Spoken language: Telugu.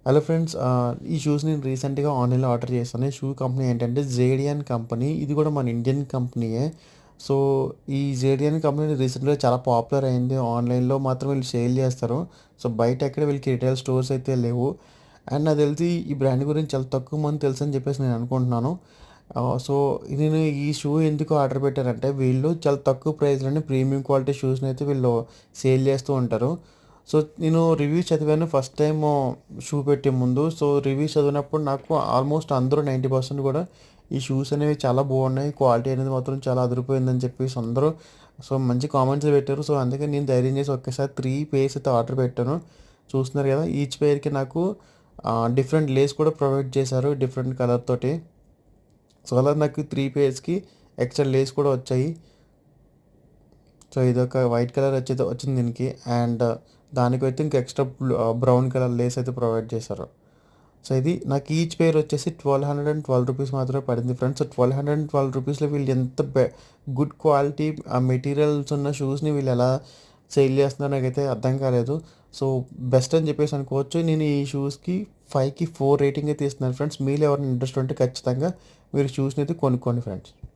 హలో ఫ్రెండ్స్, ఈ షూస్ నేను రీసెంట్‌గా ఆన్‌లైన్‌లో ఆర్డర్ చేశాను. ఈ షూ కంపెనీ ఏంటంటే జేడియన్ కంపెనీ. ఇది కూడా మన ఇండియన్ కంపెనీయే. సో, ఈ జేడియన్ కంపెనీ రీసెంట్‌గా చాలా పాపులర్ అయింది. ఆన్‌లైన్‌లో మాత్రం వీళ్ళు సేల్ చేస్తారు. సో, బయట ఎక్కడ వీళ్ళకి రిటైల్ స్టోర్స్ అయితే లేవు. అండ్ నాకు తెలిసి ఈ బ్రాండ్ గురించి చాలా తక్కువ మంది తెలుసని చెప్పేసి నేను అనుకుంటున్నాను. సో, నేను ఈ షూ ఎందుకు ఆర్డర్ పెట్టానంటే వీళ్ళు చాలా తక్కువ ప్రైస్‌లోనే ప్రీమియం క్వాలిటీ షూస్‌ని అయితే వీళ్ళు సేల్ చేస్తూ ఉంటారు. సో, నేను రివ్యూస్ చదివాను ఫస్ట్ టైము షూ పెట్టే ముందు. సో, రివ్యూస్ చదివినప్పుడు నాకు ఆల్మోస్ట్ అందరూ 90% కూడా ఈ షూస్ అనేవి చాలా బాగున్నాయి. క్వాలిటీ అనేది మాత్రం చాలా అదిరిపోయిందని చెప్పేసి అందరూ మంచి కామెంట్స్ పెట్టారు. సో, అందుకే నేను ధైర్యం చేసి ఒకేసారి 3 పెయిర్స్ అయితే ఆర్డర్ పెట్టాను. చూస్తున్నారు కదా! ఈచ్ పెయిర్‌కి నాకు డిఫరెంట్ లేస్ కూడా ప్రొవైడ్ చేశారు డిఫరెంట్ కలర్ తోటి. సో, అలా నాకు 3 పెయిర్స్‌కి ఎక్స్ట్రా లేస్ కూడా వచ్చాయి. సో, ఇదొక వైట్ కలర్ వచ్చింది దీనికి. అండ్ దానికైతే ఇంకా ఎక్స్ట్రా బ్రౌన్ కలర్ లేస్ అయితే ప్రొవైడ్ చేశారు. సో, ఇది నాకు ఈచ్ పెయిర్ వచ్చేసి రూ. 1212 మాత్రమే పడింది ఫ్రెండ్స్. సో, రూ. 1212లో వీళ్ళు ఎంత గుడ్ క్వాలిటీ మెటీరియల్స్ ఉన్న షూస్‌ని వీళ్ళు ఎలా సేల్ చేస్తున్నారో నాకైతే అర్థం కాలేదు. సో, బెస్ట్ అని చెప్పేసి అనుకోవచ్చు. నేను ఈ షూస్‌కి 5కి 4 రేటింగ్ అయితే ఇస్తున్నాను ఫ్రెండ్స్. మీలో ఎవరైనా ఇంట్రెస్ట్ ఉంటే ఖచ్చితంగా మీరు షూస్‌ని అయితే కొనుక్కోండి ఫ్రెండ్స్.